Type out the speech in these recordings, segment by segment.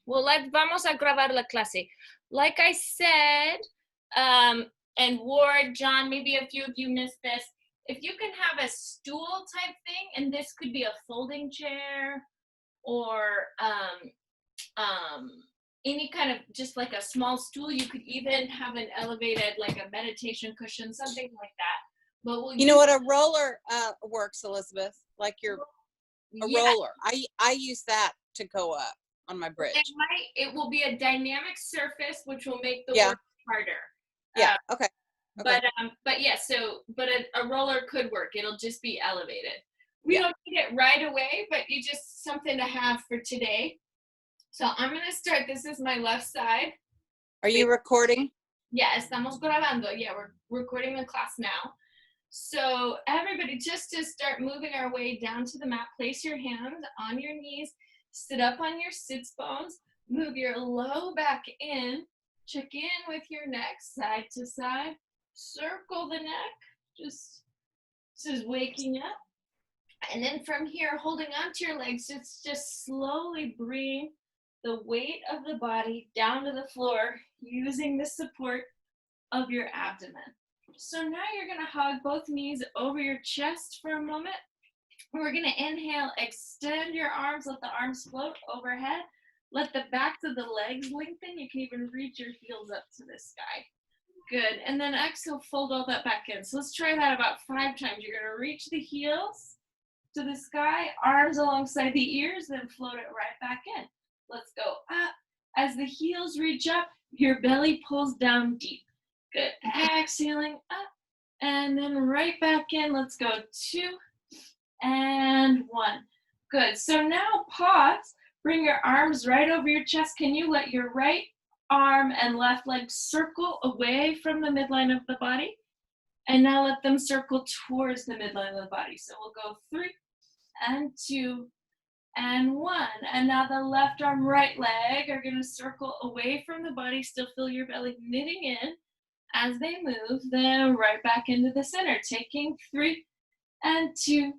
Well, vamos a grabar la clase. Like I said, and Ward, John, maybe a few of you missed this. If you can have a stool type thing, and this could be a folding chair or any kind of just like a small stool. You could even have an elevated, like a meditation cushion, something like that. But you know what, a roller works, Elizabeth, like a roller. I use that to go up on my bridge. It will be a dynamic surface, which will make the work harder. Yeah. Okay. But yeah, but a roller could work. It'll just be elevated. We don't need it right away, but you just something to have for today. So I'm going to start. This is my left side. Are you recording? Yeah, estamos grabando. Yeah, we're recording the class now. So everybody, just to start moving our way down to the mat, place your hands on your knees, sit up on your sits bones, move your low back in, check in with your neck side to side, circle the neck, this is waking up. And then from here, holding onto your legs, just slowly bring the weight of the body down to the floor using the support of your abdomen. So now you're going to hug both knees over your chest for a moment. We're going to inhale, extend your arms, let the arms float overhead. Let the backs of the legs lengthen. You can even reach your heels up to the sky. Good. And then exhale, fold all that back in. So let's try that about 5 times. You're going to reach the heels to the sky, arms alongside the ears, then float it right back in. Let's go up. As the heels reach up, your belly pulls down deep. Good. Exhaling up and then right back in. Let's go 2 and 1. Good. So now pause. Bring your arms right over your chest. Can you let your right arm and left leg circle away from the midline of the body? And now let them circle towards the midline of the body. So we'll go 3 and 2 and 1. And now the left arm, right leg are going to circle away from the body. Still feel your belly knitting in. As they move, then right back into the center, taking 3 and 2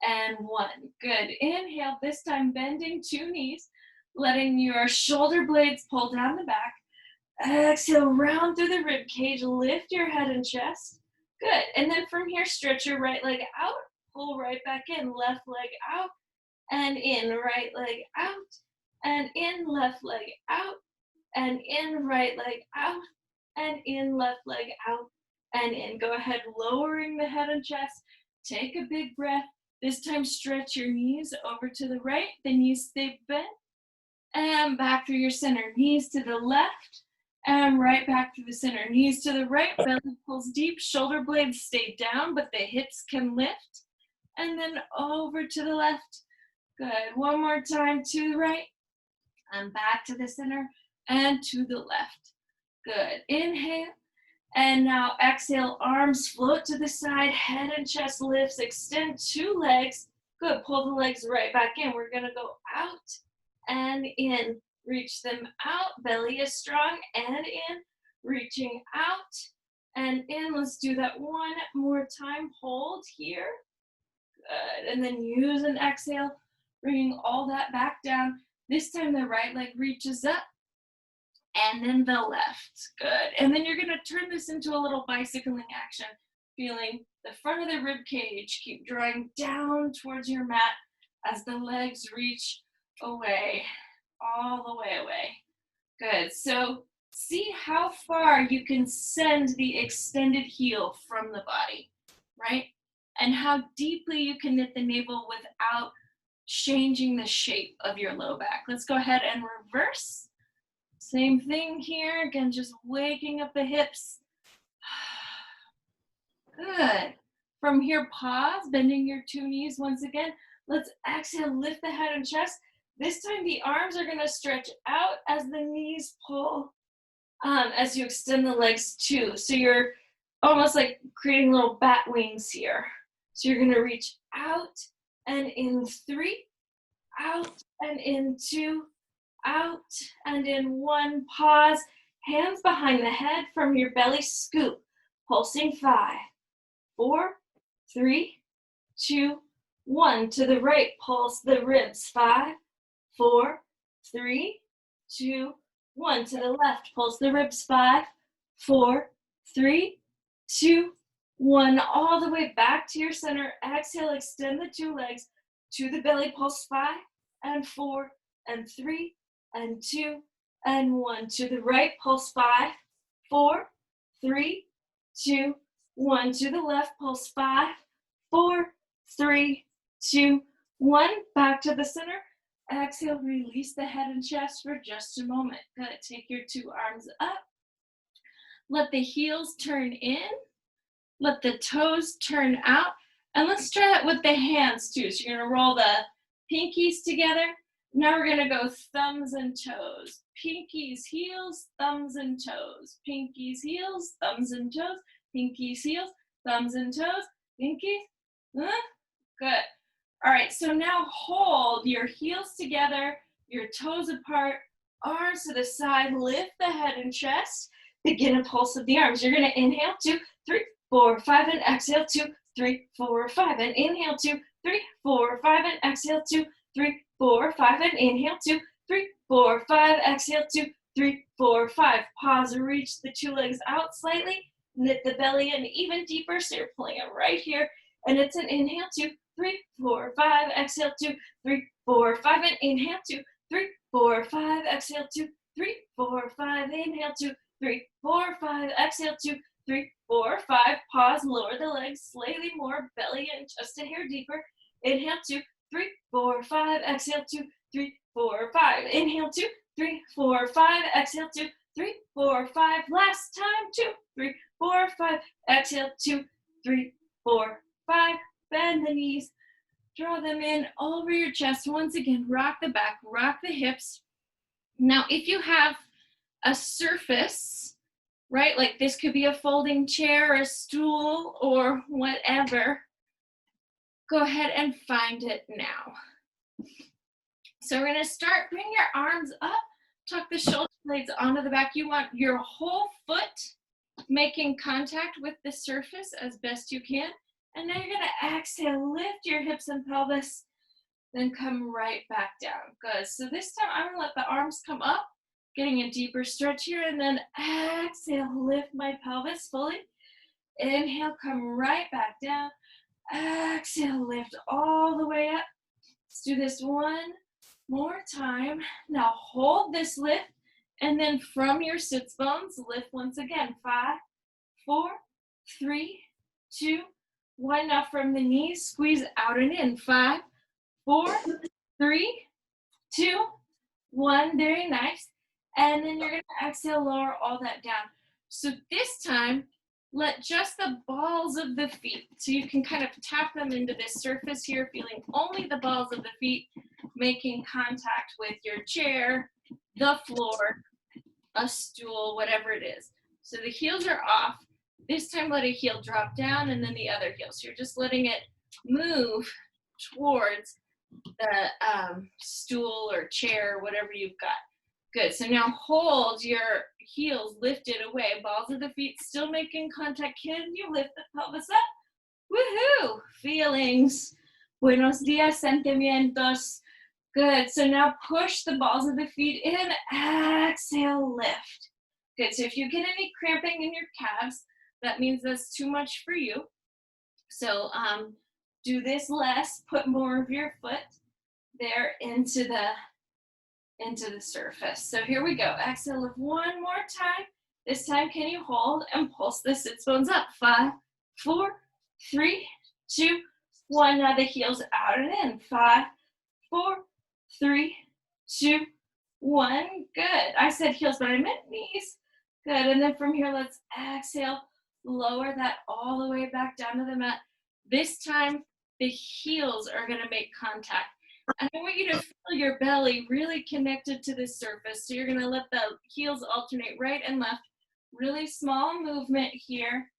and 1. Good. Inhale, this time bending 2 knees, letting your shoulder blades pull down the back. Exhale, round through the rib cage, lift your head and chest. Good. And then from here, stretch your right leg out, pull right back in, left leg out and in, right leg out and in, left leg out and in, right leg out and in, left leg out and in. Go ahead, lowering the head and chest. Take a big breath. This time stretch your knees over to the right, the knees stay bent, and back through your center. Knees to the left, and right back through the center. Knees to the right, belly pulls deep, shoulder blades stay down, but the hips can lift. And then over to the left. Good. One more time to the right, and back to the center, and to the left. Good. Inhale. And now exhale, arms float to the side, head and chest lifts, extend 2 legs. Good, pull the legs right back in. We're gonna go out and in. Reach them out, belly is strong, and in. Reaching out and in. Let's do that one more time. Hold here. Good, and then use an exhale, bringing all that back down. This time the right leg reaches up. And then the left. Good. And then you're going to turn this into a little bicycling action, feeling the front of the rib cage. Keep drawing down towards your mat as the legs reach away, all the way away. Good. So see how far you can send the extended heel from the body, right? And how deeply you can knit the navel without changing the shape of your low back. Let's go ahead and reverse. Same thing here, again, just waking up the hips. Good. From here, pause, bending your 2 knees once again. Let's exhale, lift the head and chest. This time the arms are gonna stretch out as the knees pull, as you extend the legs too. So you're almost like creating little bat wings here. So you're gonna reach out and in 3, out and in 2, out and in 1, pause, hands behind the head, from your belly scoop, pulsing 5, 4, 3, 2, 1. To the right, pulse the ribs, 5, 4, 3, 2, 1. To the left, pulse the ribs, 5, 4, 3, 2, 1. All the way back to your center. Exhale, extend the 2 legs to the belly, pulse 5 and 4 and 3 and 2 and 1. To the right, pulse 5, 4, 3, 2, 1. To the left, pulse 5, 4, 3, 2, 1. Back to the center. Exhale, release the head and chest for just a moment. Good. Take your 2 arms up. Let the heels turn in. Let the toes turn out. And let's try that with the hands too. So you're going to roll the pinkies together. Now we're going to go thumbs and toes. Pinkies, heels, thumbs and toes. Pinkies, heels, thumbs and toes. Pinkies, heels, thumbs and toes. Pinkies. Good. All right, so now hold your heels together, your toes apart, arms to the side, lift the head and chest. Begin a pulse of the arms. You're going to inhale, 2, 3, 4, 5, and exhale, 2, 3, 4, 5, and inhale, 2, 3, 4, 5, and exhale, 2, 3, 4, 5, and inhale, 2, 3, 4, 5, exhale, 2, 3, 4, 5. Pause, reach the 2 legs out slightly, knit the belly in even deeper, so you're pulling it right here, and it's an inhale, 2, 3, 4, 5, exhale, 2, 3, 4, 5, and inhale, 2, 3, 4, 5, exhale, 2, 3, 4, 5, inhale, 2, 3, 4, 5, exhale, 2, 3, 4, 5, pause, lower the legs slightly more, belly in just a hair deeper, inhale, 2, 3, 4, 5, exhale, 2, 3, 4, 5, inhale, 2, 3, 4, 5, exhale, 2, 3, 4, 5, last time, 2, 3, 4, 5, exhale, 2, 3, 4, 5, bend the knees, draw them in over your chest. Once again, rock the back, rock the hips. Now, if you have a surface, right, like this could be a folding chair, a stool, or whatever, go ahead and find it now. So we're going to start, bring your arms up, tuck the shoulder blades onto the back. You want your whole foot making contact with the surface as best you can. And now you're going to exhale, lift your hips and pelvis, then come right back down. Good. So this time I'm going to let the arms come up, getting a deeper stretch here, and then exhale, lift my pelvis fully. Inhale, come right back down. Exhale, lift all the way up. Let's do this one more time. Now hold this lift, and then from your sits bones, lift once again. 5, 4, 3, 2, 1. Now from the knees, squeeze out and in. 5, 4, 3, 2, 1. Very nice. And then you're going to exhale, lower all that down. So this time, let just the balls of the feet, so you can kind of tap them into this surface here, feeling only the balls of the feet making contact with your chair, the floor, a stool, whatever it is. So the heels are off. This time let a heel drop down and then the other heel. So you're just letting it move towards the stool or chair, whatever you've got. Good. So now hold your heels lifted away. Balls of the feet still making contact. Can you lift the pelvis up? Woohoo! Feelings. Buenos dias, sentimientos. Good. So now push the balls of the feet in. Exhale, lift. Good. So if you get any cramping in your calves, that means that's too much for you. So do this less. Put more of your foot there into the surface. So here we go. Exhale, lift one more time. This time, can you hold and pulse the sits bones up? 5, 4, 3, 2, 1. Now the heels out and in. 5, 4, 3, 2, 1. Good. I said heels, but I meant knees. Good. And then from here, let's exhale. Lower that all the way back down to the mat. This time, the heels are going to make contact. And I want you to feel your belly really connected to the surface. So you're going to let the heels alternate right and left. Really small movement here.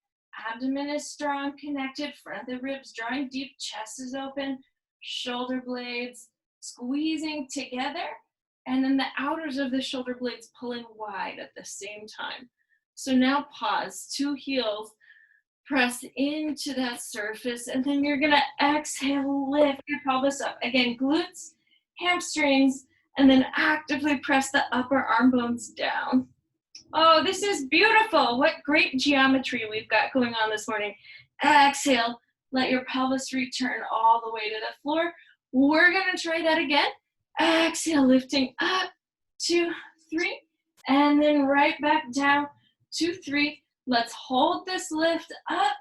Abdomen is strong, connected. Front of the ribs drawing deep. Chest is open. Shoulder blades squeezing together. And then the outers of the shoulder blades pulling wide at the same time. So now pause. 2 heels. Press into that surface, and then you're gonna exhale, lift your pelvis up. Again, glutes, hamstrings, and then actively press the upper arm bones down. Oh, this is beautiful. What great geometry we've got going on this morning. Exhale, let your pelvis return all the way to the floor. We're gonna try that again. Exhale, lifting up, 2, 3, and then right back down, 2, 3. Let's hold this lift up.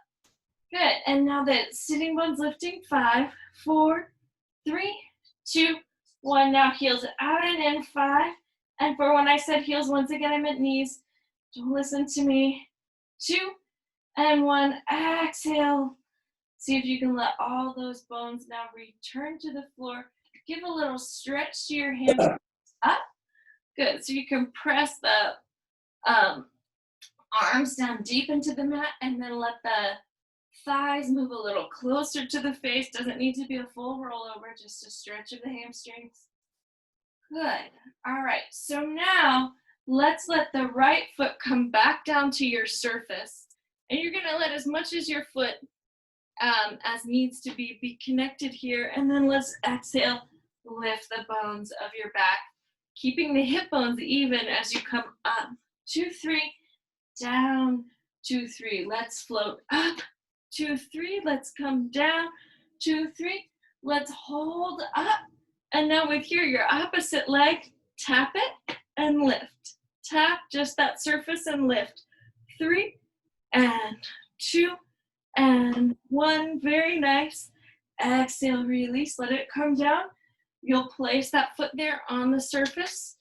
Good, and now the sitting bone's lifting, 5, 4, 3, 2, 1. Now heels out and in, 5. And for when I said heels, once again, I meant knees. Don't listen to me. 2 and 1. Exhale. See if you can let all those bones now return to the floor. Give a little stretch to your hands up. Good. So you can press the arms down deep into the mat and then let the thighs move a little closer to the face. Doesn't need to be a full rollover, just a stretch of the hamstrings. Good. All right. So now let's let the right foot come back down to your surface. And you're going to let as much as your foot as needs to be connected here. And then let's exhale, lift the bones of your back, keeping the hip bones even as you come up. 2, 3, down, 2, 3. Let's float up. 2, 3. Let's come down. 2, 3. Let's hold up. And now with your opposite leg, tap it and lift. Tap just that surface and lift. 3 and 2 and 1. Very nice. Exhale, release, let it come down. You'll place that foot there on the surface.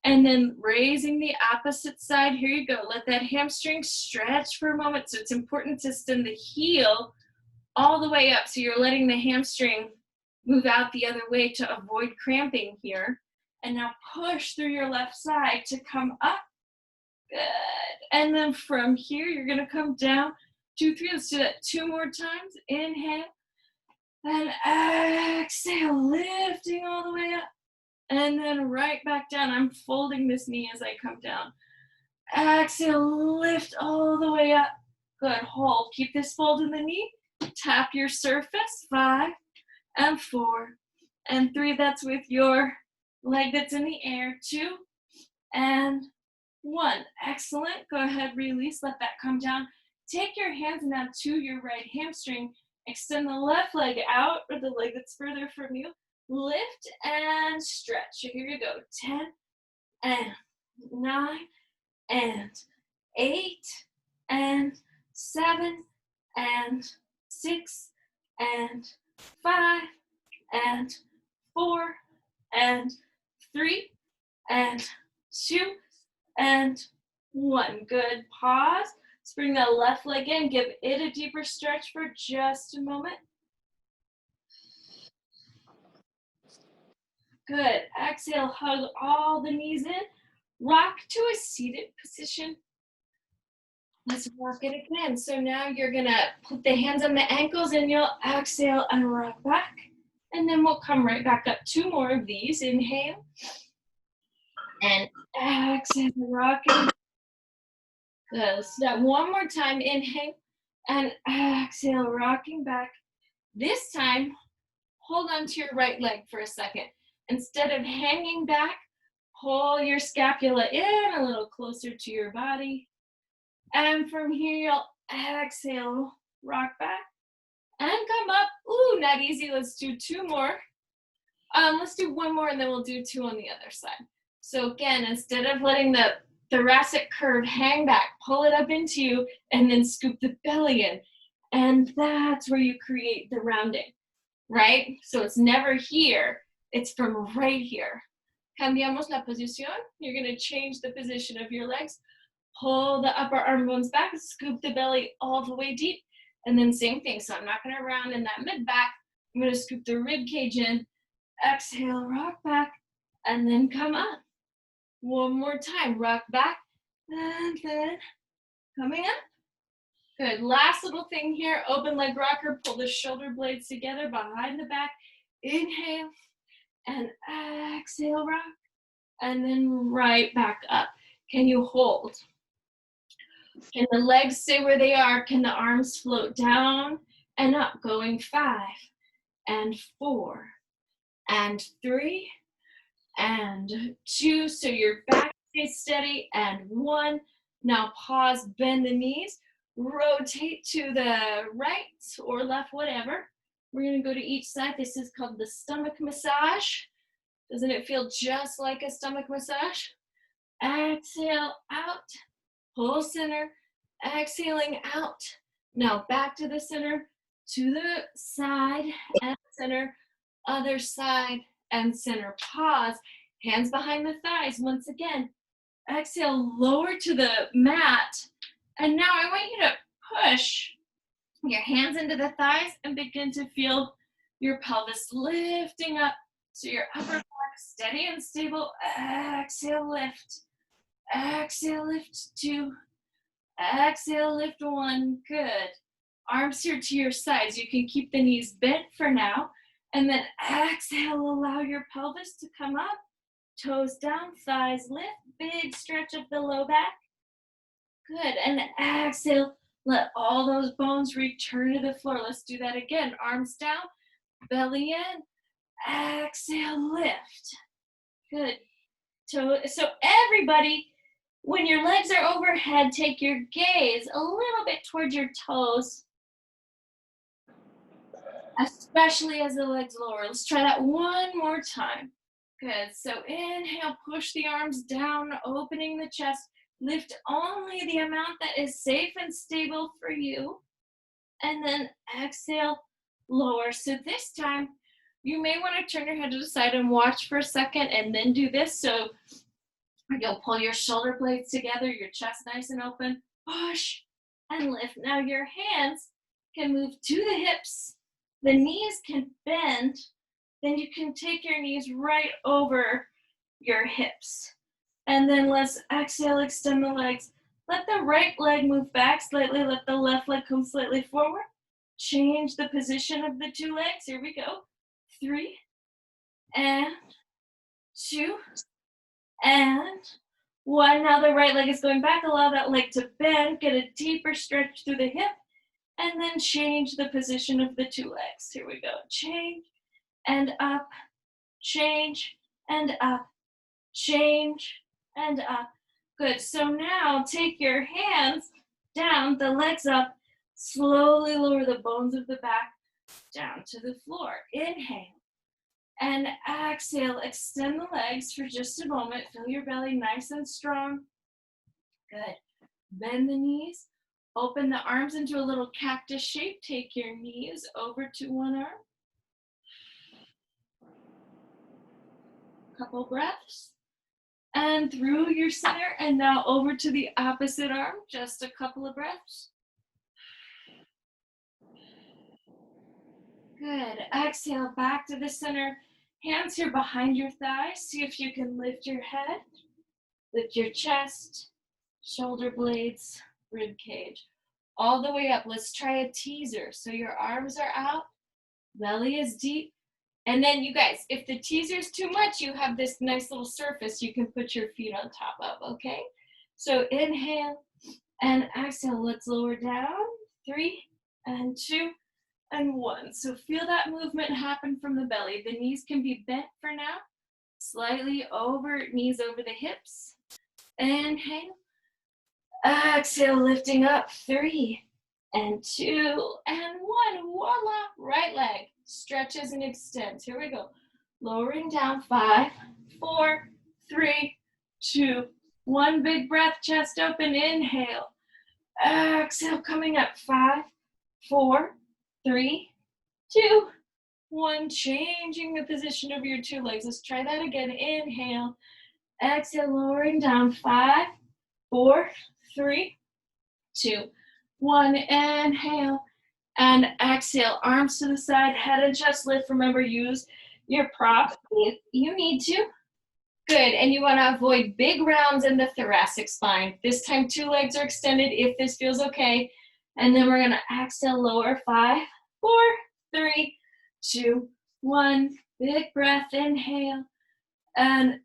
And then raising the opposite side, here you go. Let that hamstring stretch for a moment. So it's important to send the heel all the way up. So you're letting the hamstring move out the other way to avoid cramping here. And now push through your left side to come up. Good. And then from here, you're going to come down. 2, 3. Let's do that 2 more times. Inhale. And exhale, lifting all the way up. And then right back down. I'm folding this knee as I come down. Exhale, lift all the way up. Good, hold. Keep this fold in the knee. Tap your surface. 5 and 4 and 3. That's with your leg that's in the air. 2 and 1. Excellent. Go ahead, release. Let that come down. Take your hands now to your right hamstring. Extend the left leg out, or the leg that's further from you. Lift and stretch. So here you go. 10 and 9 and 8 and 7 and 6 and 5 and 4 and 3 and 2 and 1. Good. Pause. Let's bring that left leg in. Give it a deeper stretch for just a moment. Good. Exhale, hug all the knees in. Rock to a seated position. Let's rock it again. So now you're going to put the hands on the ankles and you'll exhale and rock back. And then we'll come right back up. 2 more of these. Inhale. And exhale, rocking. Good. Let's do that 1 more time. Inhale. And exhale, rocking back. This time, hold on to your right leg for a second. Instead of hanging back, pull your scapula in a little closer to your body. And from here, you'll exhale, rock back, and come up. Ooh, not easy. Let's do 2 more. Let's do 1 more, and then we'll do 2 on the other side. So again, instead of letting the thoracic curve hang back, pull it up into you, and then scoop the belly in. And that's where you create the rounding, right? So it's never here. It's from right here. Cambiamos la posición. You're going to change the position of your legs. Pull the upper arm bones back. Scoop the belly all the way deep. And then same thing. So I'm not going to round in that mid-back. I'm going to scoop the rib cage in. Exhale, rock back. And then come up. 1 more time. Rock back. And then coming up. Good. Last little thing here. Open leg rocker. Pull the shoulder blades together behind the back. Inhale. And exhale, rock, and then right back up. Can you hold? Can the legs stay where they are? Can the arms float down and up? Going 5 and 4 and 3 and 2. So your back stays steady, and 1. Now pause, bend the knees, rotate to the right or left, whatever. We're gonna go to each side. This is called the stomach massage. Doesn't it feel just like a stomach massage? Exhale out, pull center, exhaling out. Now back to the center, to the side and center, other side and center. Pause, hands behind the thighs once again. Exhale, lower to the mat. And now I want you to push your hands into the thighs and begin to feel your pelvis lifting up. So your upper back steady and stable. Exhale, lift. Exhale, lift 2. Exhale, lift 1. Good. Arms here to your sides. You can keep the knees bent for now. And then exhale, allow your pelvis to come up. Toes down, thighs lift. Big stretch of the low back. Good. And exhale, let all those bones return to the floor. Let's do that again. Arms down, belly in. Exhale, lift. Good. So everybody, when your legs are overhead, take your gaze a little bit towards your toes, especially as the legs lower. Let's try that one more time. Good. So inhale, push the arms down, opening the chest. Lift only the amount that is safe and stable for you. And then exhale, lower. So this time, you may want to turn your head to the side and watch for a second and then do this. So you'll pull your shoulder blades together, your chest nice and open, push and lift. Now your hands can move to the hips. The knees can bend. Then you can take your knees right over your hips. And then let's exhale, extend the legs. Let the right leg move back slightly. Let the left leg come slightly forward. Change the position of the 2 legs. Here we go. 3 and 2 and 1. Now the right leg is going back. Allow that leg to bend. Get a deeper stretch through the hip. And then change the position of the 2 legs. Here we go. Change and up. Change and up. Change and up. Good. So now take your hands down, the legs up. Slowly lower the bones of the back down to the floor. Inhale. And exhale, extend the legs for just a moment. Feel your belly nice and strong. Good. Bend the knees. Open the arms into a little cactus shape. Take your knees over to one arm. Couple breaths. And through your center, and now over to the opposite arm. Just a couple of breaths. Good. Exhale, back to the center. Hands here behind your thighs. See if you can lift your head, lift your chest, shoulder blades, rib cage. All the way up. Let's try a teaser. So your arms are out, belly is deep. And then you guys, if the teaser is too much, you have this nice little surface you can put your feet on top of, okay? So inhale and exhale. Let's lower down. 3 and 2. And 1. So feel that movement happen from the belly. The knees can be bent for now. Slightly over, knees over the hips. Inhale. Exhale, lifting up. 3 and 2 and 1. Voila. Right leg stretches and extends. Here we go. Lowering down. 5, 4, 3, 2, 1. Big breath, chest open. Inhale. Exhale, coming up. 5, 4, 3, 2, 1. Changing the position of your 2 legs. Let's try that again. Inhale. Exhale, lowering down. 5, 4, 3, 2, 1. Inhale and exhale. Arms to the side, head and chest lift. Remember, use your prop if you need to. Good. And you want to avoid big rounds in the thoracic spine. This time 2 legs are extended if this feels okay. And then we're going to exhale, lower. 5, 4, 3, 2, 1. Big breath, inhale. And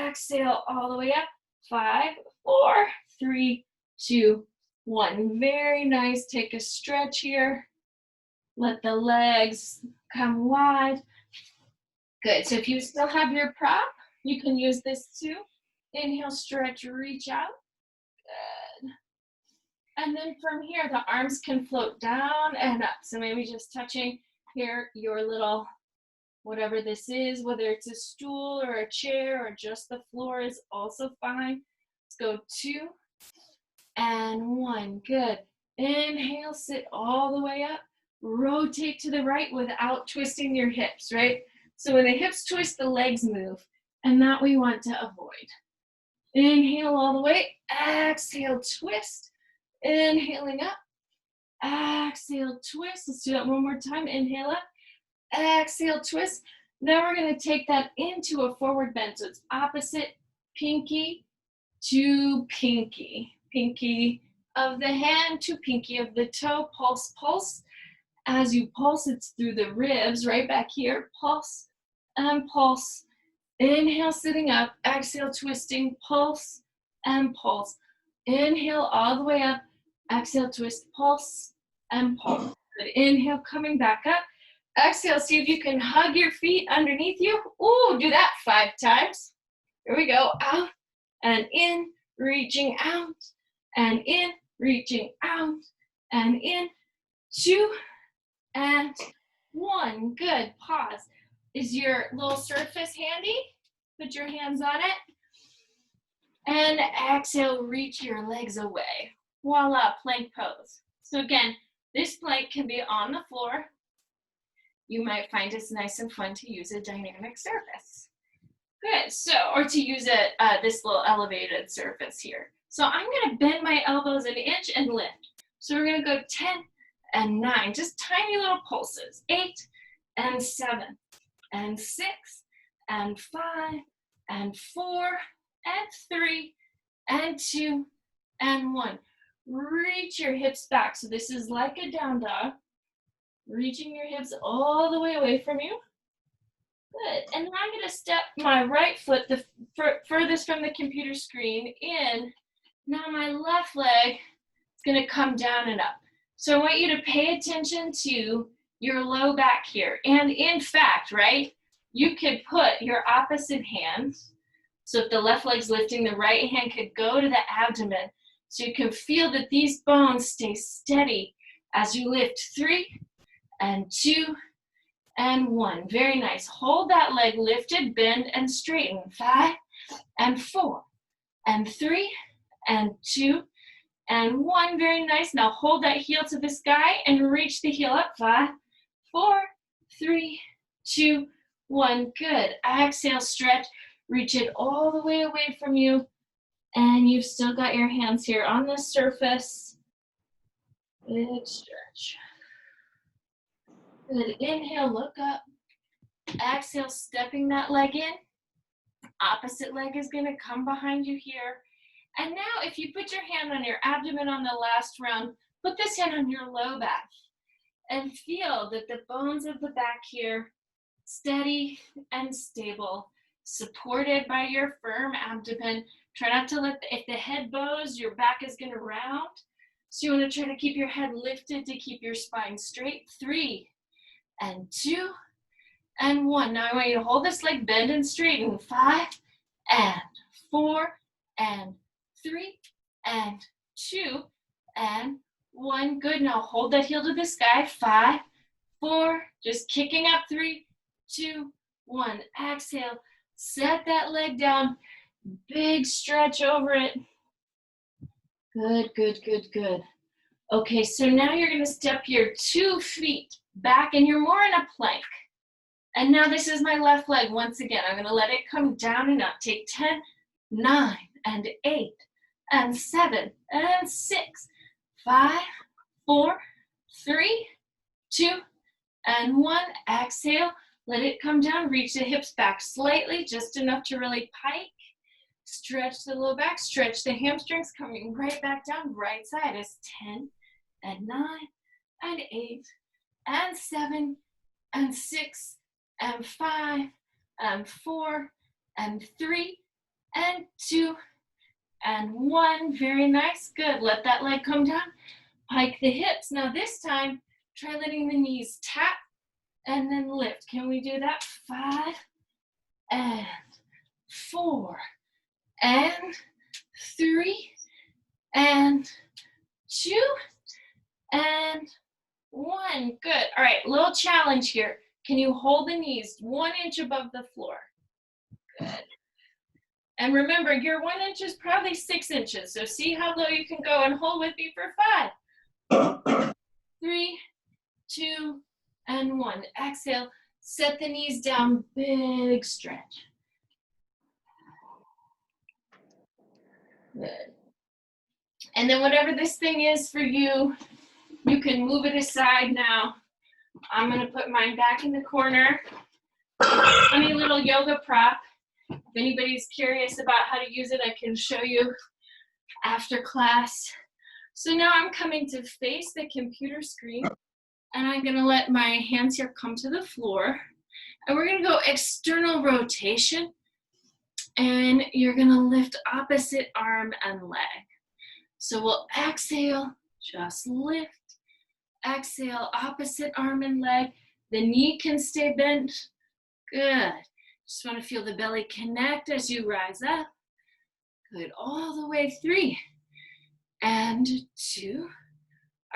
exhale all the way up. 5, 4, 3, 2, 1. Very nice. Take a stretch here. Let the legs come wide. Good. So if you still have your prop, You can use this too. Inhale, stretch, reach out. Good. And then from here, the arms can float down and up. So maybe just touching here, your little, whatever this is, whether it's a stool or a chair or just the floor is also fine. Let's go 2 and 1. Good. Inhale, sit all the way up. Rotate to the right without twisting your hips, right? So when the hips twist, the legs move. And that we want to avoid. Inhale all the way. Exhale, twist. Inhaling up. Exhale, twist. Let's do that one more time. Inhale up. Exhale, twist. Now we're going to take that into a forward bend. So it's opposite pinky to pinky. Pinky of the hand to pinky of the toe. Pulse, pulse. As you pulse, it's through the ribs right back here. Pulse and pulse. Inhale, sitting up. Exhale, twisting. Pulse and pulse. Inhale all the way up. Exhale, twist. Pulse and pulse. Good. Inhale, coming back up. Exhale, see if you can hug your feet underneath you. Ooh, do that 5 times. Here we go. Out and in, reaching out and in, reaching out and in. 2 and 1. Good. Pause. Is your little surface handy? Put your hands on it. And exhale, reach your legs away. Voila, plank pose. So again, this plank can be on the floor. You might find it's nice and fun to use a dynamic surface. Good, so, or to use this little elevated surface here. So I'm gonna bend my elbows 1 inch and lift. So we're gonna go 10 and 9, just tiny little pulses. 8 and 7 and 6 and 5 and 4 and 3 and 2 and 1. Reach your hips back. So this is like a down dog. Reaching your hips all the way away from you. Good. And then I'm going to step my right foot the furthest from the computer screen in. Now my left leg is going to come down and up. So I want you to pay attention to your low back here. And in fact, right, you could put your opposite hand. So if the left leg's lifting, the right hand could go to the abdomen. So you can feel that these bones stay steady as you lift. 3 and 2 and 1. Very nice. Hold that leg lifted, bend and straighten. 5 and 4 and 3 and 2 and 1. Very nice. Now hold that heel to the sky and reach the heel up. 5, 4, 3, 2, 1. Good. Exhale, stretch. Reach it all the way away from you. And you've still got your hands here on the surface. Good stretch. Good. Inhale, look up. Exhale, stepping that leg in. Opposite leg is going to come behind you here. And now if you put your hand on your abdomen on the last round, put this hand on your low back. And feel that the bones of the back here, steady and stable, supported by your firm abdomen. Try not to let, if the head bows, your back is going to round. So you want to try to keep your head lifted to keep your spine straight. 3 and 2 and 1. Now I want you to hold this leg, bend and straighten. 5 and 4 and 3 and 2 and 1. Good. Now hold that heel to the sky. 5, 4, just kicking up. 3, 2, 1. Exhale. Set that leg down. Big stretch over it. Good, good, good, good. Okay, so now you're going to step your 2 feet back and you're more in a plank. And now this is my left leg. Once again, I'm going to let it come down and up. Take 10, 9, and 8, and 7, and 6, 5, 4, 3, 2, and 1. Exhale. Let it come down. Reach the hips back slightly, just enough to really pike. Stretch the low back. Stretch the hamstrings, coming right back down. Right side is 10, and 9, and 8, and 7, and 6, and 5, and 4, and 3, and 2, and 1. Very nice. Good. Let that leg come down. Pike the hips. Now this time, try letting the knees tap and then lift. Can we do that? 5 and 4, and 3, and 2, and 1. Good. All right, little challenge here. Can you hold the knees 1 inch above the floor? Good. And remember, your 1 inch is probably 6 inches. So see how low you can go, and hold with me for 5, 3, 2, and 1. Exhale. Set the knees down. Big stretch. Good. And then whatever this thing is for you, you can move it aside now. I'm going to put mine back in the corner. Funny little yoga prop. If anybody's curious about how to use it, I can show you after class. So now I'm coming to face the computer screen, and I'm going to let my hands here come to the floor. And we're going to go external rotation, and you're going to lift opposite arm and leg. So we'll exhale, just lift. Exhale, opposite arm and leg. The knee can stay bent. Good. Just want to feel the belly connect as you rise up. Good. All the way. 3 and 2.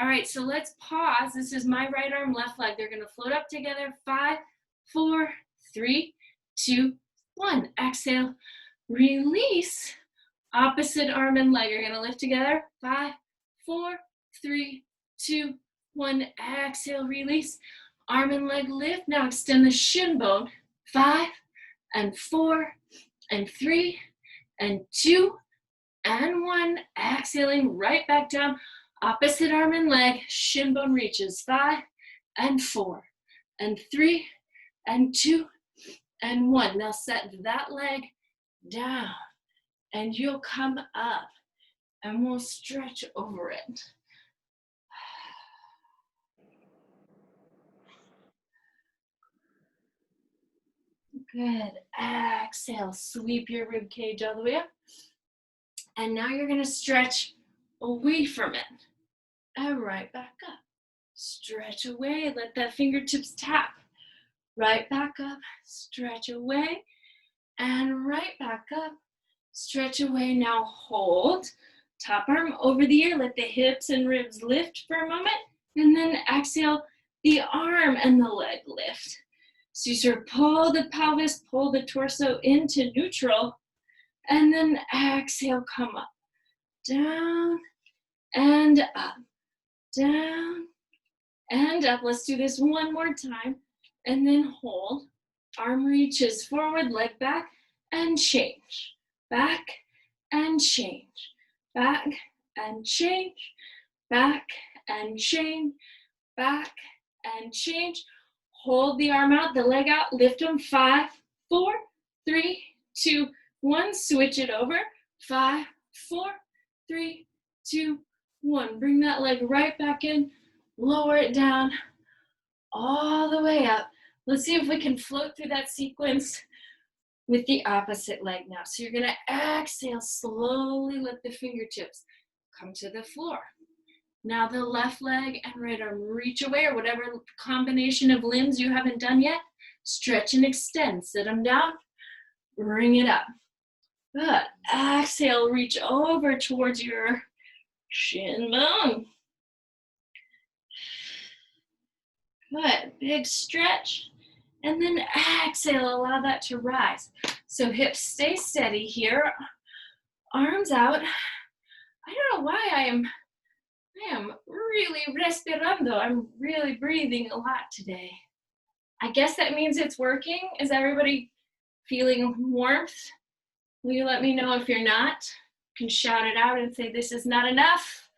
All right, so let's pause. This is my right arm, left leg. They're going to float up together. 5, 4, 3, 2, 1. Exhale. Release. Opposite arm and leg are going to lift together. 5, 4, 3, 2, 1. Exhale, release. Arm and leg lift. Now extend the shin bone. 5 and 4 and 3 and 2 and 1. Exhaling right back down. Opposite arm and leg. Shin bone reaches. 5 and 4 and 3 and 2 and 1. Now set that leg down, and you'll come up, and we'll stretch over it. Good. Exhale, sweep your rib cage all the way up. And now you're going to stretch away from it. And right back up. Stretch away. Let that fingertips tap. Right back up. Stretch away. And right back up. Stretch away. Now hold. Top arm over the ear. Let the hips and ribs lift for a moment. And then exhale, the arm and the leg lift. So you sort of pull the pelvis, pull the torso into neutral, and then exhale, come up. Down and up. Down and up. Let's do this one more time. And then hold. Arm reaches forward, leg back, and change. Back and change. Back and change. Back and change. Back and change. Hold the arm out, the leg out, lift them. 5, 4, 3, 2, 1. Switch it over. 5, 4, 3, 2, 1. Bring that leg right back in. Lower it down all the way up. Let's see if we can float through that sequence with the opposite leg now. So you're going to exhale, slowly let the fingertips come to the floor. Now the left leg and right arm reach away, or whatever combination of limbs you haven't done yet. Stretch and extend. Sit them down. Bring it up. Good. Exhale, reach over towards your shin bone. Good. Big stretch. And then exhale, allow that to rise. So hips stay steady here. Arms out. I don't know why I am really respirando. I'm really breathing a lot today. I guess that means it's working. Is everybody feeling warmth? Will you let me know if you're not? You can shout it out and say, this is not enough.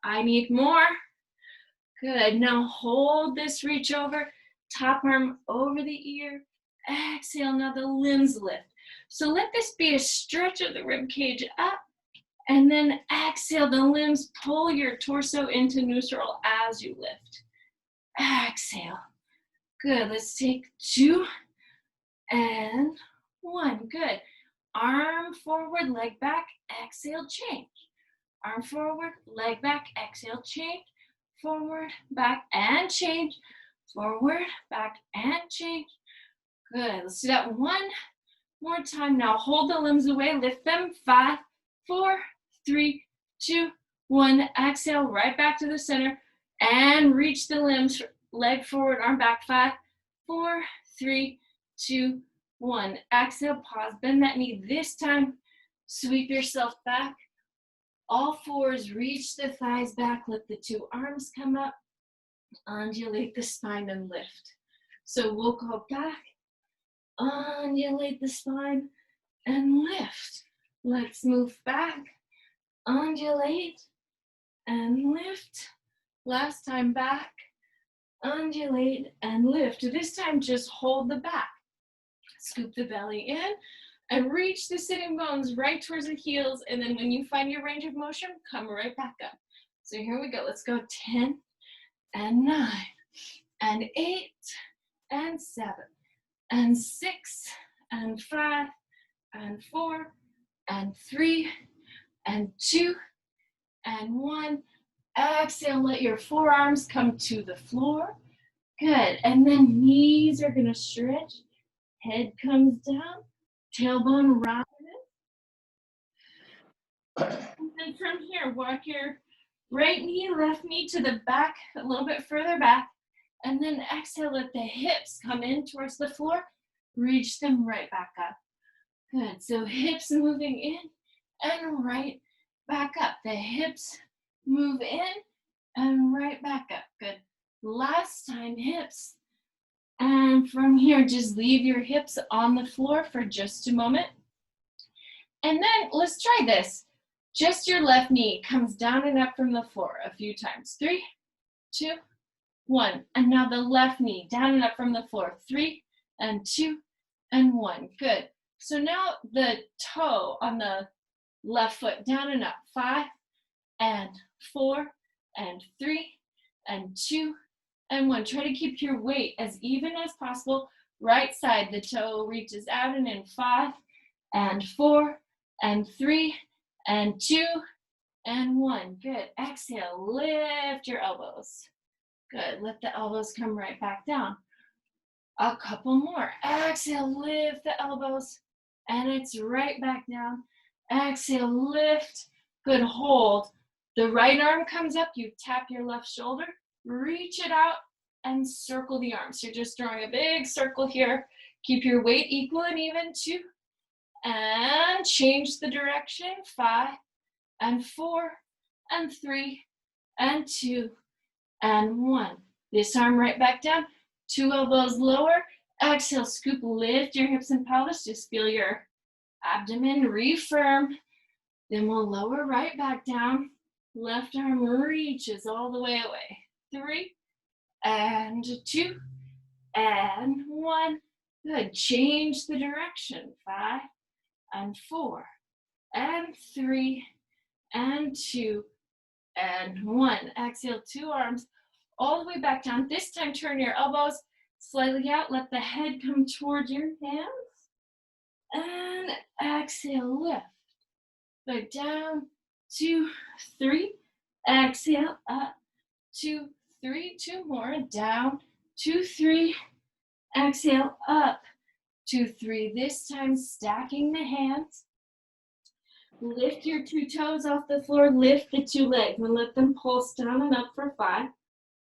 I need more. Good. Now hold this reach over. Top arm over the ear. Exhale. Now the limbs lift. So let this be a stretch of the rib cage up. And then exhale, the limbs, pull your torso into neutral as you lift. Exhale. Good. Let's take 2 and 1. Good. Arm forward, leg back, exhale, change. Arm forward, leg back, exhale, change. Forward, back, and change. Forward, back, and change. Good. Let's do that one More time now. Hold the limbs away. Lift them. 5, 4, 3, 2, 1. Exhale, right back to the center. And reach the limbs. Leg forward, arm back. 5, 4, 3, 2, 1. Exhale, pause. Bend that knee. This time, sweep yourself back. All fours, reach the thighs back. Let the two arms come up. Undulate the spine and lift. So we'll go back. Undulate the spine and lift. Let's move back. Undulate and lift. Last time back. Undulate and lift. This time just hold the back. Scoop the belly in and reach the sitting bones right towards the heels. And then when you find your range of motion, come right back up. So here we go. Let's go 10 and 9 and 8 and 7 and 6 and 5 and 4 and 3 and 2 and 1. Exhale, let your forearms come to the floor. Good. And then knees are going to stretch. Head comes down. Tailbone rises. And then from here, walk your right knee, left knee to the back, a little bit further back. And then exhale, let the hips come in towards the floor. Reach them right back up. Good. So hips moving in and right back up. The hips move in and right back up. Good. Last time, hips. And from here, just leave your hips on the floor for just a moment. And then let's try this. Just your left knee comes down and up from the floor a few times. 3, 2, 1. And now the left knee down and up from the floor. 3 and 2 and 1. Good. So now the toe on the left foot down and up. 5 and 4 and 3 and 2 and 1. Try to keep your weight as even as possible. Right side, the toe reaches out and in. 5 and 4 and 3 and 2 and 1. Good. Exhale, lift your elbows. Good. Let the elbows come right back down. A couple more. Exhale, lift the elbows. And it's right back down. Exhale, lift. Good. Hold. The right arm comes up. You tap your left shoulder. Reach it out and circle the arms. So you're just drawing a big circle here. Keep your weight equal and even. 2 and change the direction. 5 and 4 and 3 and 2 and 1. This arm right back down. 2 elbows lower. Exhale, scoop, lift your hips and pelvis. Just feel your abdomen refirm. Then we'll lower right back down. Left arm reaches all the way away. 3 and 2 and 1. Good. Change the direction. 5 and 4 and 3 and 2 and 1. Exhale, 2 arms all the way back down. This time, turn your elbows slightly out. Let the head come towards your hands. And exhale, lift. Go down, 2, 3. Exhale, up, 2, 3. 2 more. Down, 2, 3. Exhale, up, 2, 3. This time, stacking the hands. Lift your 2 toes off the floor. Lift the 2 legs and let them pulse down and up for 5,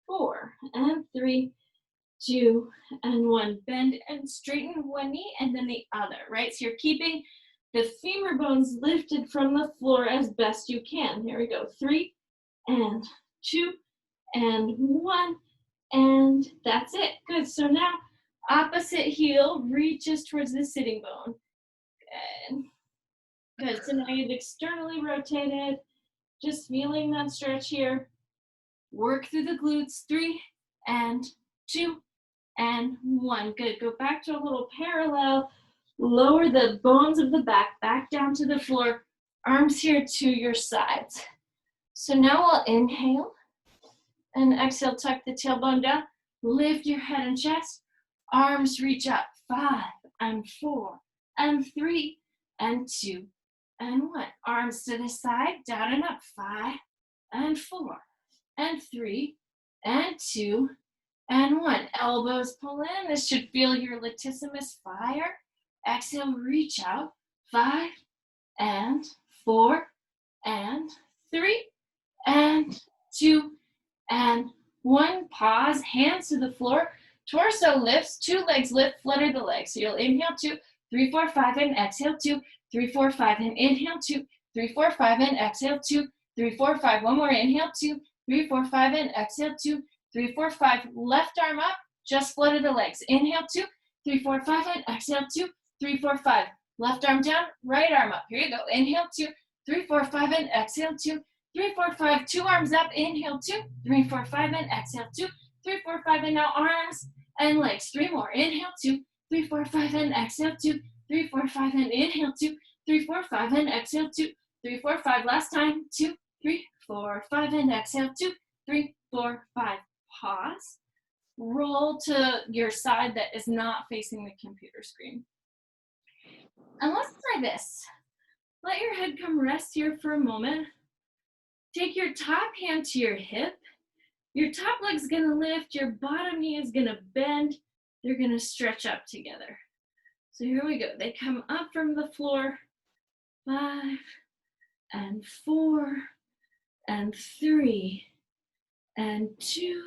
4, and 3, 2, and 1. Bend and straighten one knee and then the other, right? So you're keeping the femur bones lifted from the floor as best you can. Here we go. 3 and 2 and 1. And that's it. Good. So now opposite heel reaches towards the sitting bone. Good. Good. So now you've externally rotated. Just feeling that stretch here. Work through the glutes. 3 and 2 and 1. Good. Go back to a little parallel. Lower the bones of the back down to the floor. Arms here to your sides. So now we'll inhale and exhale. Tuck the tailbone down. Lift your head and chest. Arms reach up. 5 and 4 and 3 and 2 and 1. Arms to the side. Down and up. 5 and 4 and 3 and 2 and 1. Elbows pull in. This should feel your latissimus fire. Exhale, reach out. 5 and 4 and 3 and 2 and 1. Pause, hands to the floor. Torso lifts, 2 legs lift, flutter the legs. So you'll inhale 2, 3, 4, 5, and exhale 2, 3, 4, 5, and inhale 2, 3, 4, 5, and exhale 2, 3, 4, 5. One more, inhale 2, 3, 4, 5, and exhale 2, 3, 4, 5. Left arm up, just flutter the legs. Inhale 2, 3, 4, 5, and exhale 2, 3, 4, 5. Left arm down, right arm up. Here you go. Inhale 2, 3, 4, 5, and exhale 2, 3, 4, 5. 2 arms up. Inhale 2, 3, 4, 5, and exhale 2, 3, 4, 5. And now arms and legs. 3 more. Inhale 2, 3, 4, 5, and exhale 2, 3, 4, 5, and inhale 2, 3, 4, 5, and exhale 2, 3, 4, 5. Last time. 2, 3, 4, 5, and exhale 2, 3, 4, 5. Pause. Roll to your side that is not facing the computer screen. And let's try this. Let your head come rest here for a moment. Take your top hand to your hip. Your top leg's gonna lift, your bottom knee is gonna bend. They're gonna stretch up together. So here we go. They come up from the floor. 5 and 4 and 3 and 2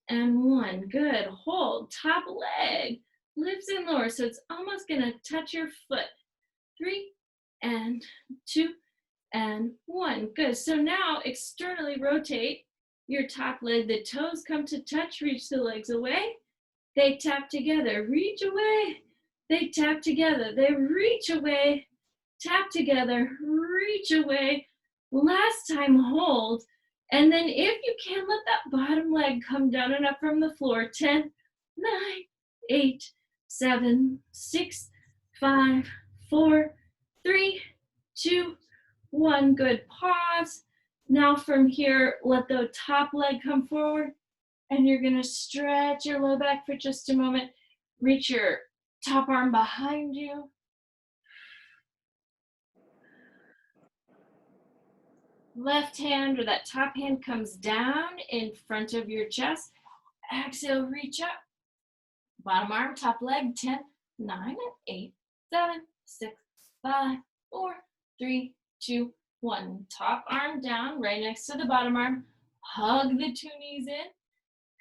and 1. Good. Hold. Top leg lifts and lowers, so it's almost gonna touch your foot. 3 and 2 and 1. Good. So now externally rotate your top leg. The toes come to touch. Reach the legs away. They tap together. Reach away. They tap together. They reach away. Tap together. Reach away. Last time, hold. And then if you can, let that bottom leg come down and up from the floor. 10, 9, 8, 7, 6, 5, 4, 3, 2, 1. Good. Pause. Now from here, let the top leg come forward, and you're gonna stretch your low back for just a moment. Reach your top arm behind you. Left hand or that top hand comes down in front of your chest. Exhale, reach up. Bottom arm, top leg. 10, 9, 8, 7, 6, 5, 4, 3, 2, 1. Top arm down, right next to the bottom arm. Hug the 2 knees in.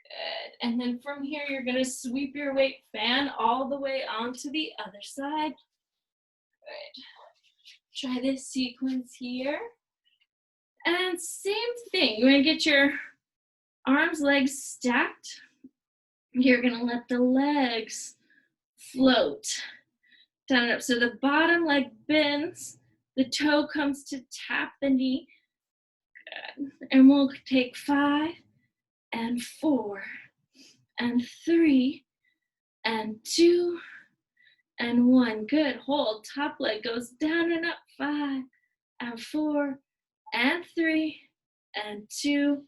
Good. And then from here, you're going to sweep your weight, fan all the way onto the other side. Good. Try this sequence here. And same thing. You're going to get your arms, legs stacked. You're going to let the legs float down and up. So the bottom leg bends. The toe comes to tap the knee. Good. And we'll take 5 and 4 and 3 and 2 and 1. Good. Hold. Top leg goes down and up. 5 and 4 and 3 and 2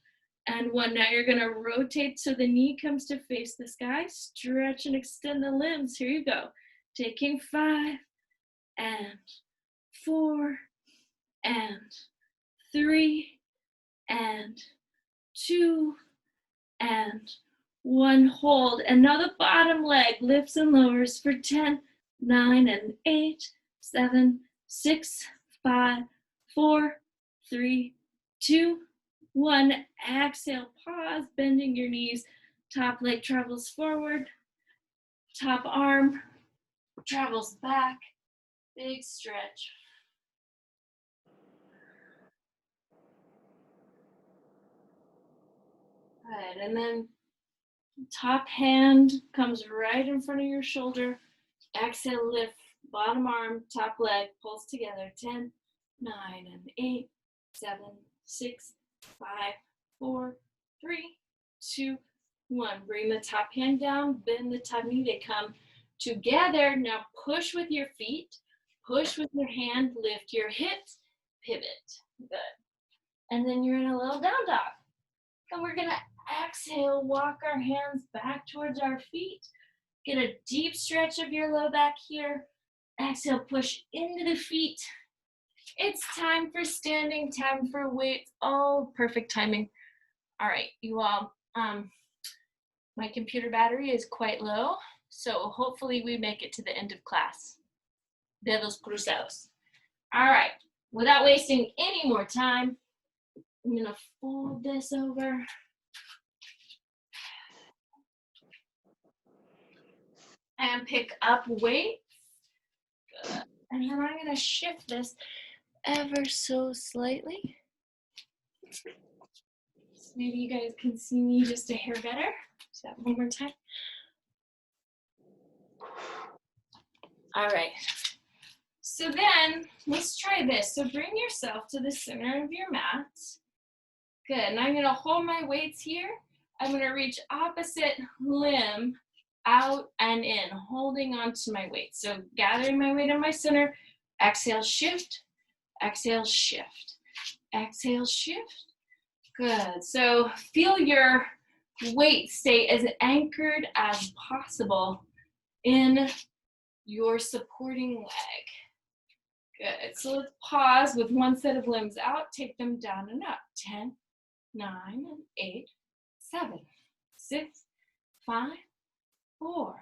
and 1. Now you're going to rotate so the knee comes to face the sky. Stretch and extend the limbs. Here you go. Taking 5 and 4 and 3 and 2 and 1. Hold. And now the bottom leg lifts and lowers for 10, 9, and 8, 7, 6, 5, 4, 3, 2, 1. Exhale, pause, bending your knees. Top leg travels forward. Top arm travels back. Big stretch. Good. And then top hand comes right in front of your shoulder. Exhale, lift. Bottom arm, top leg pulls together. 10, 9, and 8, 7, 6, 5, 4, 3, 2, 1. Bring the top hand down, bend the top knee. They come together. Now push with your feet, push with your hand, lift your hips, pivot. Good. And then you're in a little down dog. And we're gonna exhale, walk our hands back towards our feet. Get a deep stretch of your low back here. Exhale, push into the feet. It's time for standing, time for weights. Oh, perfect timing. All right, you all, my computer battery is quite low. So hopefully we make it to the end of class. Dedos cruzados. All right, without wasting any more time, I'm gonna fold this over. And pick up weight. Good. And then I'm gonna shift this ever so slightly. So maybe you guys can see me just a hair better. So that one more time. All right. So then let's try this. So bring yourself to the center of your mat. Good. And I'm gonna hold my weights here. I'm gonna reach opposite limb out and in, holding on to my weight. So gathering my weight in my center. Exhale, shift. Exhale, shift. Exhale, shift. Good. So feel your weight stay as anchored as possible in your supporting leg. Good. So let's pause with one set of limbs out. Take them down and up. 10, 9, 8, 7, 6, 5, 4,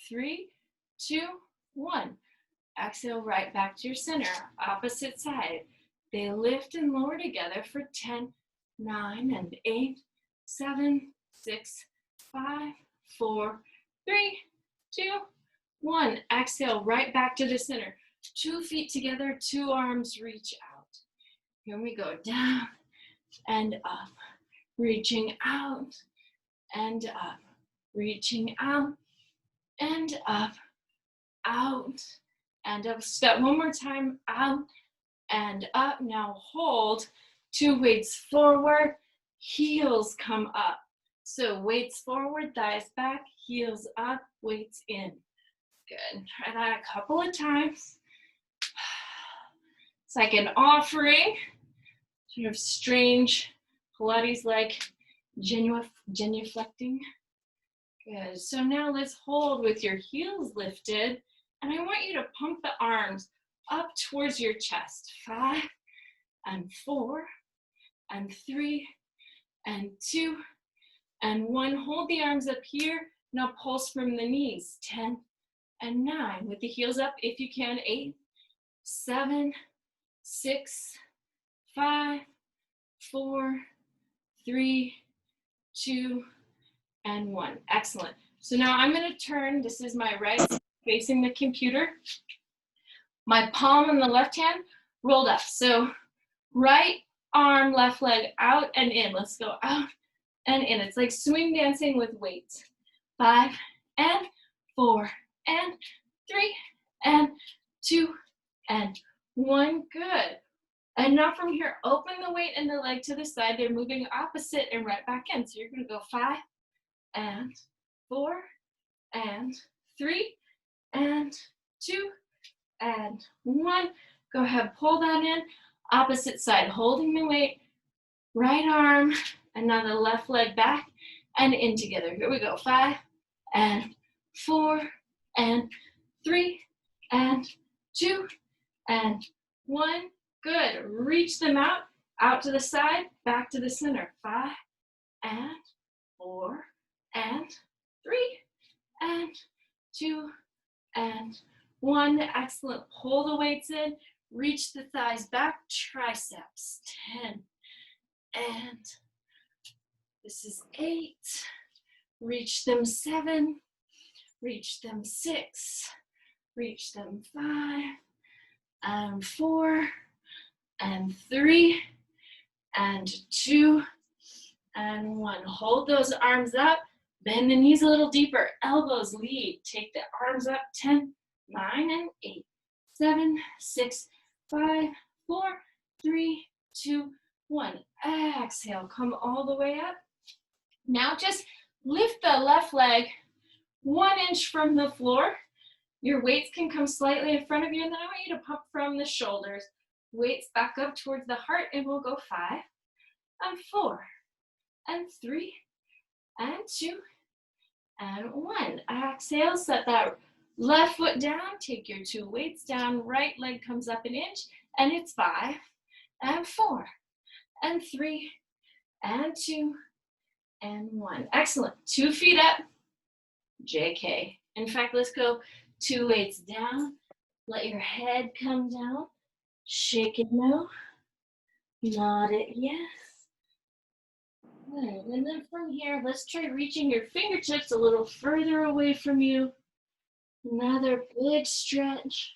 3, 2, 1. Exhale right back to your center. Opposite side. They lift and lower together for 10, 9, and 8, 7, 6, 5, 4, 3, 2, 1. Exhale right back to the center. 2 feet together, 2 arms reach out. Here we go. Down and up. Reaching out and up. Reaching out and up. Out and up. Step one more time. Out and up. Now hold. 2 weights forward. Heels come up. So weights forward, thighs back, heels up, weights in. Good. Try that a couple of times. It's like an offering, sort of strange Pilates-like genuflecting. Good. So now let's hold with your heels lifted, and I want you to pump the arms up towards your chest. 5 and 4 and 3 and 2 and 1. Hold the arms up here. Now pulse from the knees. 10 and 9. With the heels up if you can. 8, 7, 6, 5, 4, 3, 2, and 1. Excellent. So now I'm going to turn. This is my right facing the computer. My palm on the left hand rolled up. So right arm, left leg out and in. Let's go out and in. It's like swing dancing with weights. 5 and 4 and 3 and 2 and 1. Good. And now from here, open the weight and the leg to the side. They're moving opposite and right back in. So you're going to go 5 and 4 and 3 and 2 and 1. Go ahead, pull that in. Opposite side, holding the weight. Right arm, and now the left leg back and in together. Here we go. 5 and 4 and 3 and 2 and 1. Good. Reach them out to the side, back to the center. 5 and 4 and 3 and 2 and 1. Excellent. Pull the weights in. Reach the thighs back. Triceps. 10 and this is 8. Reach them 7. Reach them 6. Reach them 5 and 4 and 3 and 2 and 1. Hold those arms up. Bend the knees a little deeper. Elbows lead. Take the arms up. 10, 9, and 8, 7, 6, 5, 4, 3, 2, 1. Exhale. Come all the way up. Now just lift the left leg 1 inch from the floor. Your weights can come slightly in front of you, and then I want you to pump from the shoulders. Weights back up towards the heart, and we'll go 5 and 4 and 3 and 2 and 1. Exhale, set that left foot down. Take your 2 weights down. Right leg comes up an inch, and it's 5 and 4 and 3 and 2 and 1. Excellent. 2 feet up. JK. In fact, let's go 2 weights down. Let your head come down. Shake it no. Nod it yes. Good. And then from here, let's try reaching your fingertips a little further away from you. Another big stretch.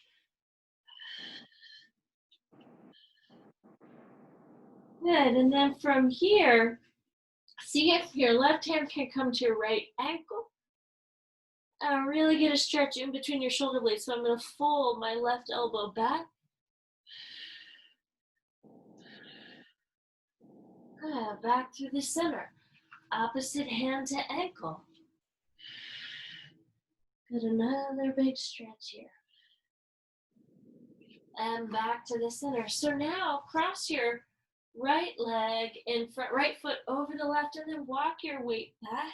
Good. And then from here, see if your left hand can come to your right ankle. Really get a stretch in between your shoulder blades. So I'm going to fold my left elbow back. Good. Back through the center. Opposite hand to ankle. Good. Another big stretch here. And back to the center. So now cross your right leg in front, right foot over the left, and then walk your weight back.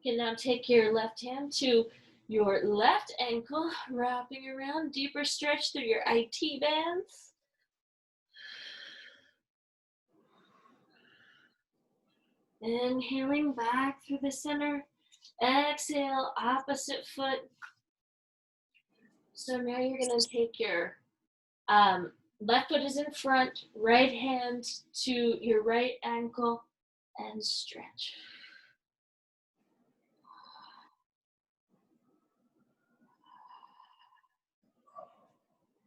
You can now take your left hand to your left ankle, wrapping around, deeper stretch through your IT bands. Inhaling back through the center. Exhale, opposite foot. So now you're going to take your left foot is in front, right hand to your right ankle, and stretch.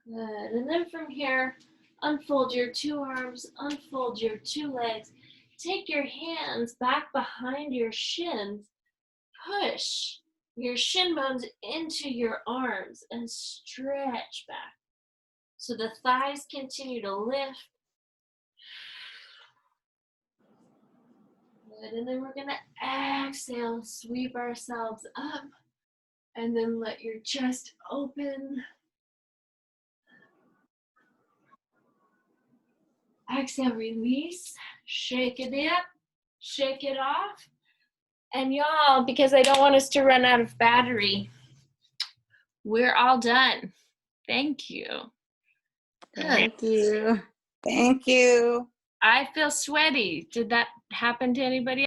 Good. And then from here, unfold your 2 arms, unfold your 2 legs. Take your hands back behind your shins. Push your shin bones into your arms and stretch back. So the thighs continue to lift. Good. And then we're going to exhale, sweep ourselves up, and then let your chest open. Exhale, release, shake it up, shake it off. And y'all, because I don't want us to run out of battery, we're all done. Thank you. Thank you. Thank you. I feel sweaty. Did that happen to anybody